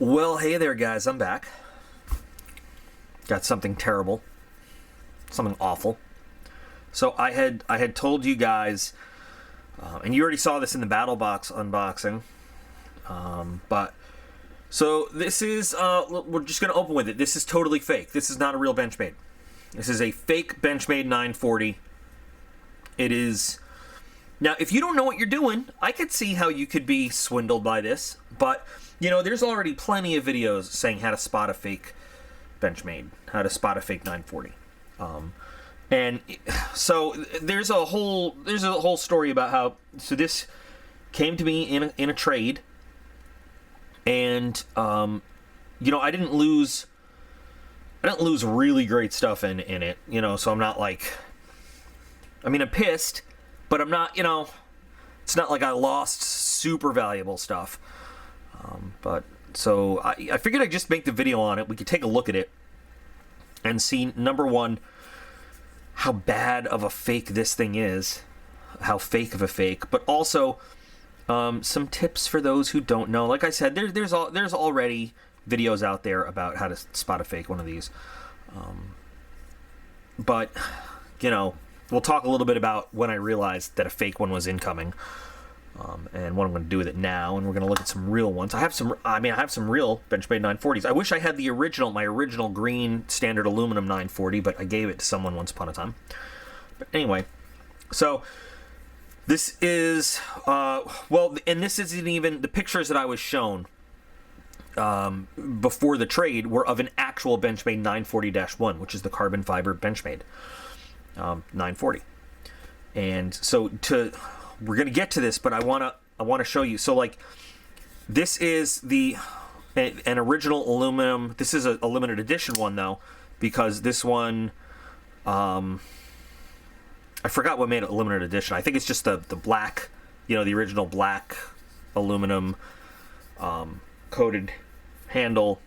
Well, hey there, guys. I'm back. Got something terrible, something awful. So I had told you guys, and you already saw this in the Battle Box unboxing. But so this is we're just gonna open with it. This is totally fake. This is not a real Benchmade. This is a fake Benchmade 940. It is. Now, if you don't know what you're doing, I could see how you could be swindled by this. But, you know, there's already plenty of videos saying how to spot a fake Benchmade, how to spot a fake 940. And so there's a whole story about how, so this came to me in a trade. And, you know, I didn't lose really great stuff in it, you know, so I'm not like, I mean, I'm pissed. But I'm not, you know, it's not like I lost super valuable stuff. But so I figured I'd just make the video on it. We could take a look at it and see, number one, how bad of a fake this thing is, how fake of a fake, but also some tips for those who don't know. Like I said, there's already videos out there about how to spot a fake one of these. But, you know, we'll talk a little bit about when I realized that a fake one was incoming, and what I'm going to do with it now. And we're going to look at some real ones. I have some real Benchmade 940s. I wish I had my original green standard aluminum 940, but I gave it to someone once upon a time. But anyway, so this is well, and this isn't even the pictures that I was shown before the trade were of an actual Benchmade 940-1, which is the carbon fiber Benchmade 940. And so we're gonna get to this, but I wanna show you. So like, this is an original aluminum. This is a limited edition one though, because this one, I forgot what made it a limited edition. I think it's just the black, you know, the original black aluminum coated handle,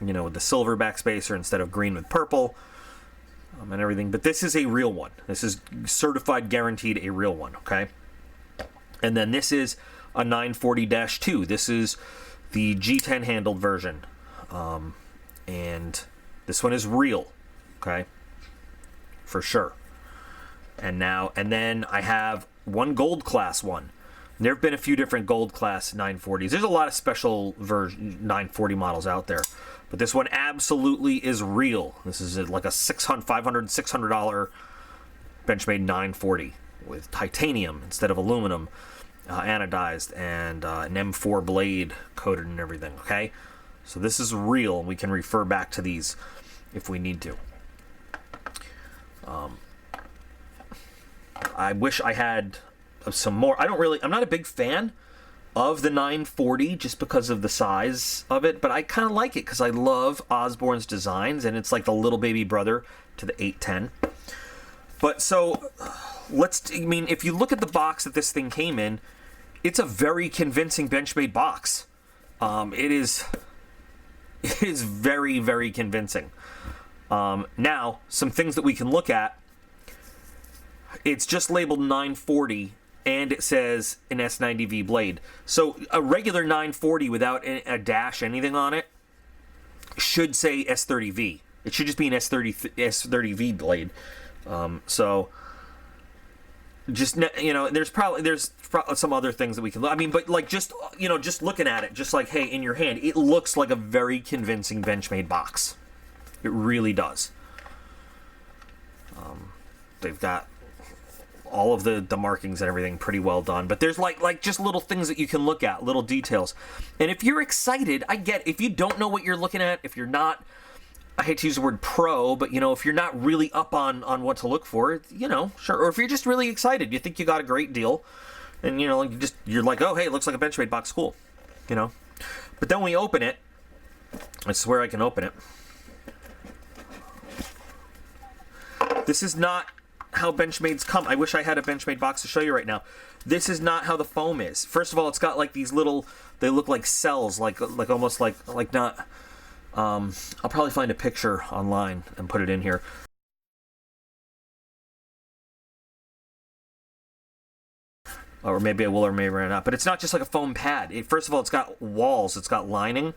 you know, with the silver backspacer instead of green with purple. And everything, but this is a real one. This is certified, guaranteed a real one, okay? And then this is a 940-2. This is the G10 handled version. And this one is real, okay? For sure. And then I have one gold class one. There have been a few different gold class 940s. There's a lot of special version 940 models out there. But this one absolutely is real. This is like a $500, $600 Benchmade 940 with titanium instead of aluminum, anodized, and an M4 blade coated and everything, okay? So this is real. We can refer back to these if we need to. I wish I had some more. I'm not a big fan of the 940 just because of the size of it, but I kind of like it because I love Osborne's designs, and it's like the little baby brother to the 810. But so if you look at the box that this thing came in, it's a very convincing Benchmade box. It is very, very convincing. Now, some things that we can look at. It's just labeled 940. And it says an S90V blade. So a regular 940 without a dash, anything on it, should say S30V. It should just be an S30V blade. So just, you know, there's probably some other things that we can look. I mean, but like just, you know, just looking at it, just like, hey, in your hand, it looks like a very convincing Benchmade box. It really does. They've got all of the markings and everything pretty well done, but there's like just little things that you can look at, little details. And if you're excited, I get, if you don't know what you're looking at, if you're not, I hate to use the word pro, but you know, if you're not really up on what to look for, you know, sure. Or if you're just really excited, you think you got a great deal, and you know, like you're like, oh hey, it looks like a Benchmade box, cool, you know. But then we open it. I swear I can open it. This is not how Benchmades come. I wish I had a Benchmade box to show you right now. This is not how the foam is. First of all, it's got like these little, they look like cells, like almost like not, I'll probably find a picture online and put it in here. Or maybe I will, or maybe not. But it's not just like a foam pad. First of all, it's got walls, it's got lining,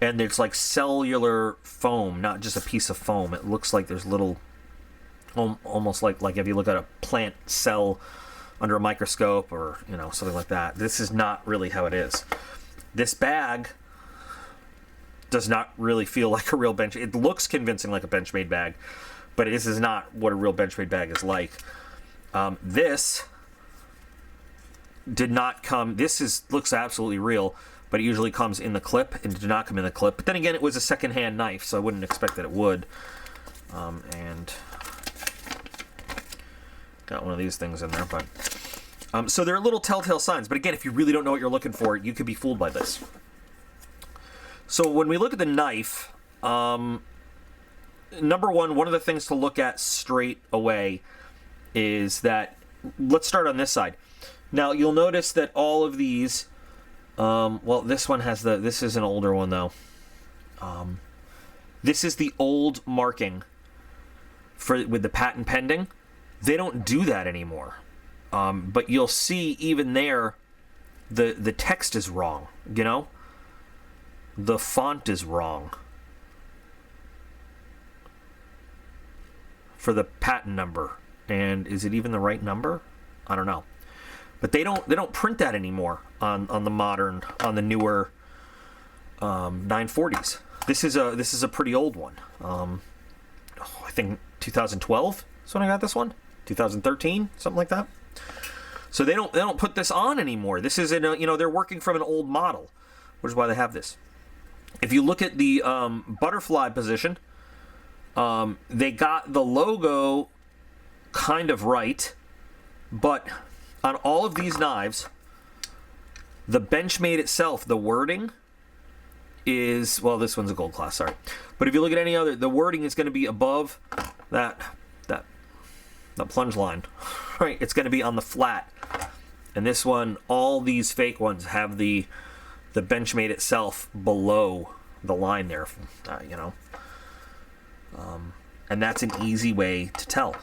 and it's like cellular foam, not just a piece of foam. It looks like there's little, almost like if you look at a plant cell under a microscope or, you know, something like that. This is not really how it is. This bag does not really feel like a real bench. It looks convincing like a Benchmade bag, but this is not what a real Benchmade bag is like. This did not come. Looks absolutely real, but it usually comes in the clip, and it did not come in the clip. But then again, it was a secondhand knife, so I wouldn't expect that it would. And got one of these things in there, but so there are little telltale signs. But again, if you really don't know what you're looking for, you could be fooled by this. So when we look at the knife, number one of the things to look at straight away is that, let's start on this side. Now you'll notice that all of these, well, this one has this is an older one though. This is the old marking with the patent pending. They don't do that anymore. But you'll see even there, the text is wrong, you know? The font is wrong for the patent number. And is it even the right number? I don't know. But they don't print that anymore on the newer 940s. This is a pretty old one. I think 2012 is when I got this one. 2013, something like that. So they don't put this on anymore. This is they're working from an old model, which is why they have this. If you look at the butterfly position, they got the logo kind of right, but on all of these knives, the Benchmade itself, the wording is, well, this one's a gold class, sorry. But if you look at any other, the wording is going to be above that plunge line, right? It's going to be on the flat. And this one, all these fake ones have the Benchmade itself below the line there, and that's an easy way to tell.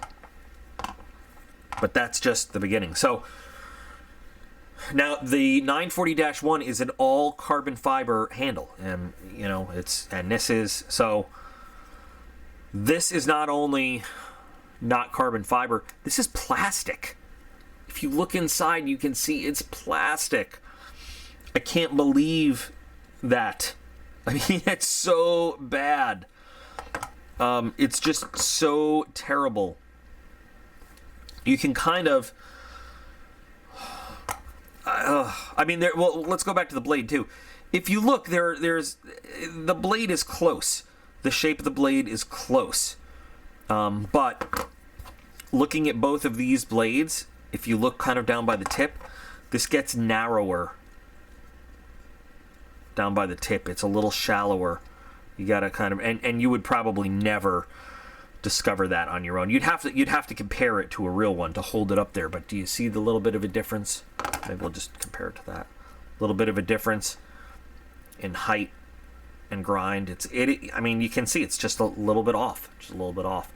But that's just the beginning. So now the 940-1 is an all carbon fiber handle, and this is not only not carbon fiber, this is plastic. If you look inside, you can see it's plastic. I can't believe that. I mean, it's so bad. It's just so terrible. You can kind of... well, let's go back to the blade, too. If you look, there's the blade is close. The shape of the blade is close. But looking at both of these blades, if you look kind of down by the tip, this gets narrower. Down by the tip, it's a little shallower. You gotta kind of, and you would probably never discover that on your own. You'd have to compare it to a real one to hold it up there. But do you see the little bit of a difference? Maybe we'll just compare it to that. A little bit of a difference in height and grind. I mean, you can see it's just a little bit off. Just a little bit off.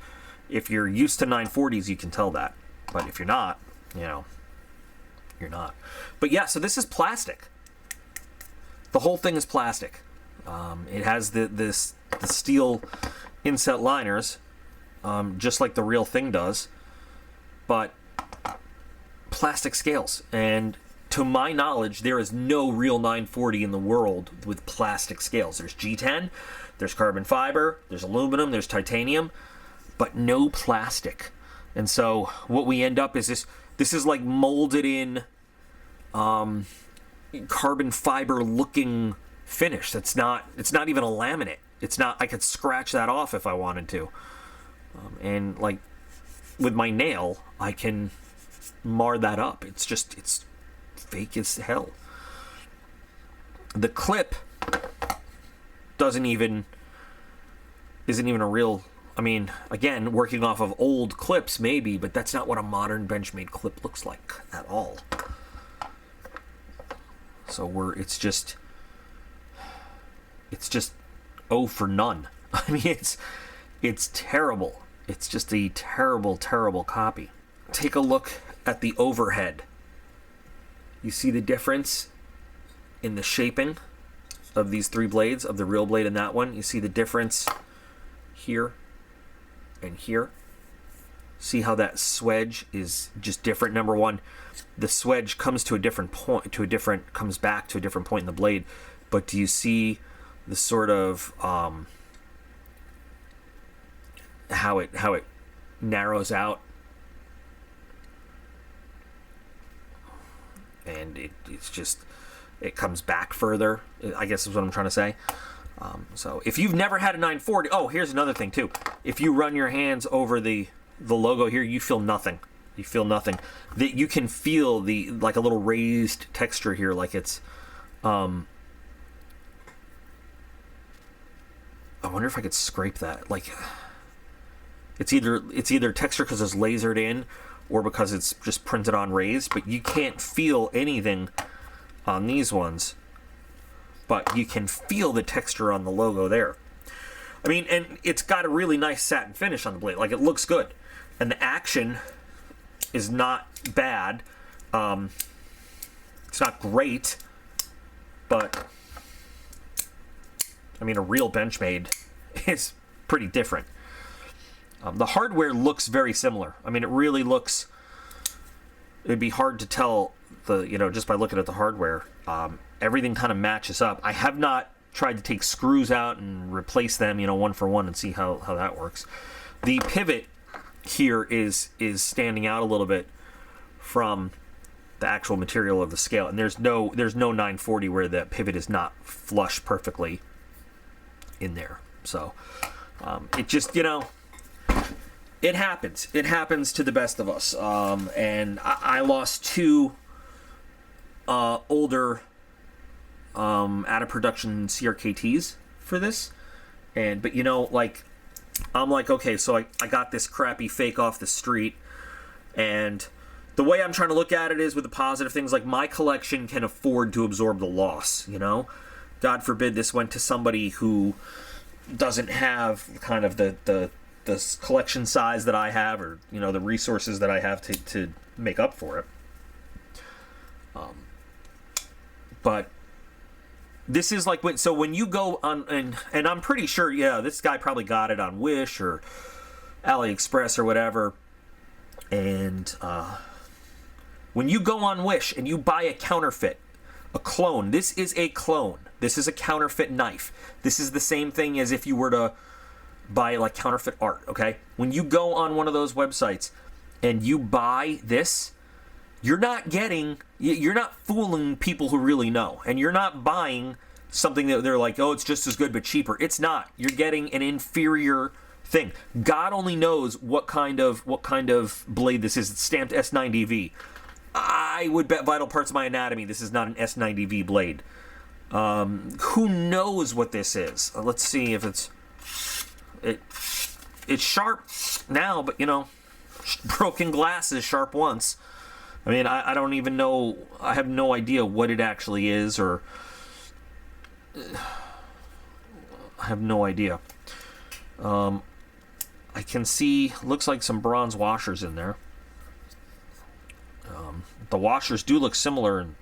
If you're used to 940s, you can tell that. But if you're not, you're not. But yeah, so this is plastic. The whole thing is plastic. It has the steel inset liners, just like the real thing does, but plastic scales. And to my knowledge, there is no real 940 in the world with plastic scales. There's G10, there's carbon fiber, there's aluminum, there's titanium, but no plastic. And so what we end up is this is like molded in carbon fiber looking finish. It's not even a laminate. It's not. I could scratch that off if I wanted to, and like with my nail, I can mar that up. It's fake as hell. The clip isn't even a real. I mean, again, working off of old clips maybe, but that's not what a modern Benchmade clip looks like at all. So it's just oh for none. I mean, it's terrible. It's just a terrible, terrible copy. Take a look at the overhead. You see the difference in the shaping? of these three blades, of the real blade and that one. You see the difference here and here. See how that swedge is just different. Number one, the swedge comes to a different point, comes back to a different point in the blade. But do you see the sort of how it narrows out, and it's just, it comes back further, I guess is what I'm trying to say. So if you've never had a 940, oh, here's another thing too. If you run your hands over the logo here, you feel nothing. You feel nothing. That you can feel the, like, a little raised texture here, like it's I wonder if I could scrape that. Like, it's either texture because it's lasered in, or because it's just printed on raised, but you can't feel anything on these ones. But you can feel the texture on the logo there. I mean, and it's got a really nice satin finish on the blade. Like, it looks good. And the action is not bad. It's not great, but I mean, a real Benchmade is pretty different. The hardware looks very similar. I mean, it really looks, it'd be hard to tell just by looking at the hardware. Everything kind of matches up. I have not tried to take screws out and replace them, one for one, and see how that works. The pivot here is standing out a little bit from the actual material of the scale, and there's no 940 where the pivot is not flush perfectly in there. So it just, it happens. It happens to the best of us. And I lost two older out of production CRKTs for this, but I'm like, okay, so I got this crappy fake off the street, and the way I'm trying to look at it is with the positive things, like, my collection can afford to absorb the loss, God forbid this went to somebody who doesn't have kind of the collection size that I have, or the resources that I have to make up for it. But this is like when you go on, and I'm pretty sure, yeah, this guy probably got it on Wish or AliExpress or whatever. And when you go on Wish and you buy a counterfeit, a clone, this is a clone. This is a counterfeit knife. This is the same thing as if you were to buy, like, counterfeit art, okay? When you go on one of those websites and you buy this, you're not fooling people who really know. And you're not buying something that they're like, oh, it's just as good but cheaper. It's not. You're getting an inferior thing. God only knows what kind of blade this is. It's stamped S90V. I would bet vital parts of my anatomy this is not an S90V blade. Who knows what this is? Let's see if it's sharp now, but broken glass is sharp once. I mean, I don't even know. I have no idea what it actually is, or I have no idea. I can see, looks like some bronze washers in there. The washers do look similar, and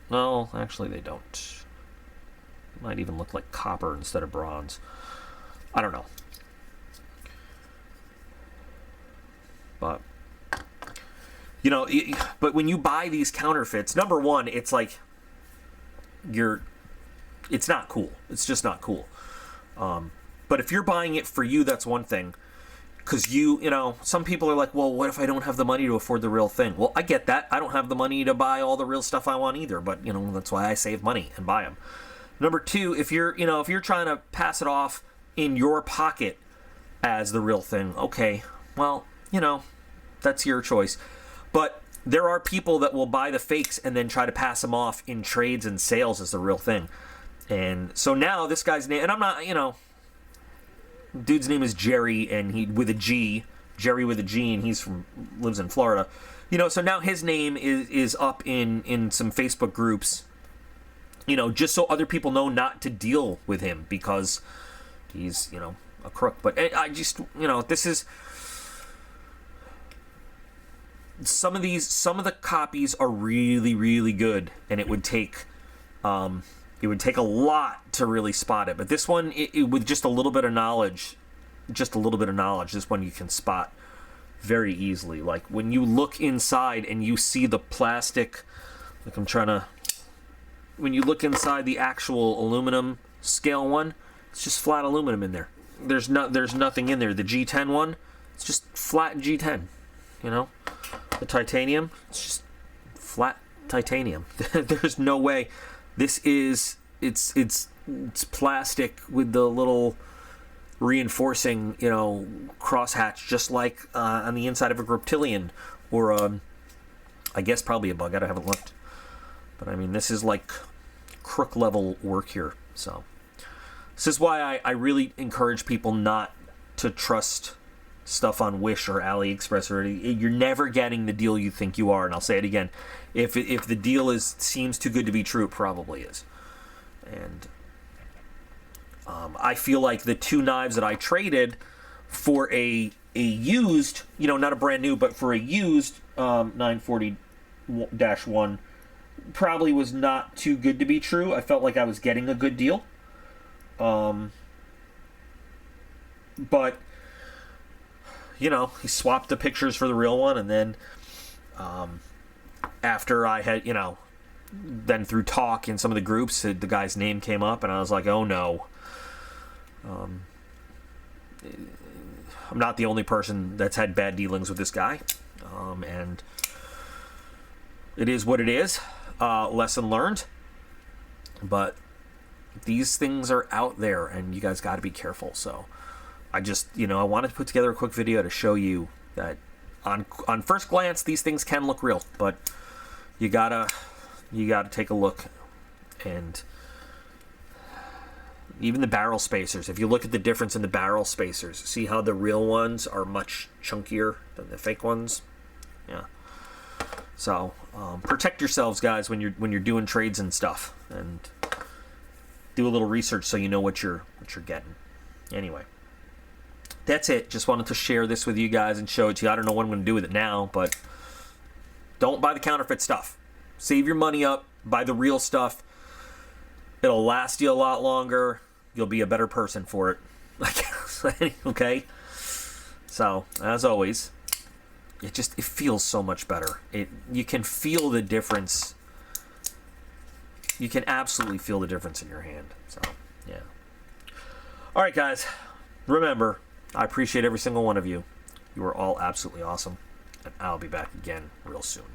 no, actually they don't. Might even look like copper instead of bronze. I don't know. But but when you buy these counterfeits, number one, it's like it's not cool. It's just not cool. But if you're buying it for you, that's one thing. Because some people are like, well, what if I don't have the money to afford the real thing? Well, I get that. I don't have the money to buy all the real stuff I want either. But that's why I save money and buy them. Number two, if you're trying to pass it off in your pocket as the real thing, okay, well, that's your choice. But there are people that will buy the fakes and then try to pass them off in trades and sales as the real thing. And so now this guy's name, and I'm not, dude's name is Jerry, and he with a G, Jerry with a G, and lives in Florida. So now his name is up in some Facebook groups, just so other people know not to deal with him because he's, a crook. But I just, this is, some of the copies are really, really good, and it would take It would take a lot to really spot it. But this one, with just a little bit of knowledge, this one you can spot very easily. Like when you look inside and you see the plastic, like when you look inside the actual aluminum scale one, it's just flat aluminum in there. There's nothing in there. The G10 one, it's just flat G10, you know? The titanium, it's just flat titanium. There's no way. This is, it's plastic with the little reinforcing, you know, crosshatch, just like on the inside of a reptilian, or I guess probably a bug. I haven't looked, but I mean, this is like crook level work here. So this is why I really encourage people not to trust stuff on Wish or AliExpress, or you're never getting the deal you think you are. And I'll say it again, if the deal seems too good to be true, it probably is. And I feel like the two knives that I traded for a used, you know, not a brand new, but for a used 940-1 probably was not too good to be true. I felt like I was getting a good deal. But you know, he swapped the pictures for the real one, and then after I had, you know, then through talk in some of the groups, the guy's name came up, and I was like, oh no. I'm not the only person that's had bad dealings with this guy, and it is what it is. Lesson learned. But these things are out there, and you guys got to be careful. So I just, you know, I wanted to put together a quick video to show you that on first glance these things can look real, but you gotta take a look. And even the barrel spacers, if you look at the difference in the barrel spacers, see how the real ones are much chunkier than the fake ones. Yeah. So protect yourselves, guys, when you're doing trades and stuff, and do a little research so you know what you're getting. Anyway, that's it. Just wanted to share this with you guys and show it to you. I don't know what I'm going to do with it now, but don't buy the counterfeit stuff. Save your money up. Buy the real stuff. It'll last you a lot longer. You'll be a better person for it. Okay? So, as always, it feels so much better. You can feel the difference. You can absolutely feel the difference in your hand. So, yeah. All right, guys. Remember, I appreciate every single one of you. You are all absolutely awesome. And I'll be back again real soon.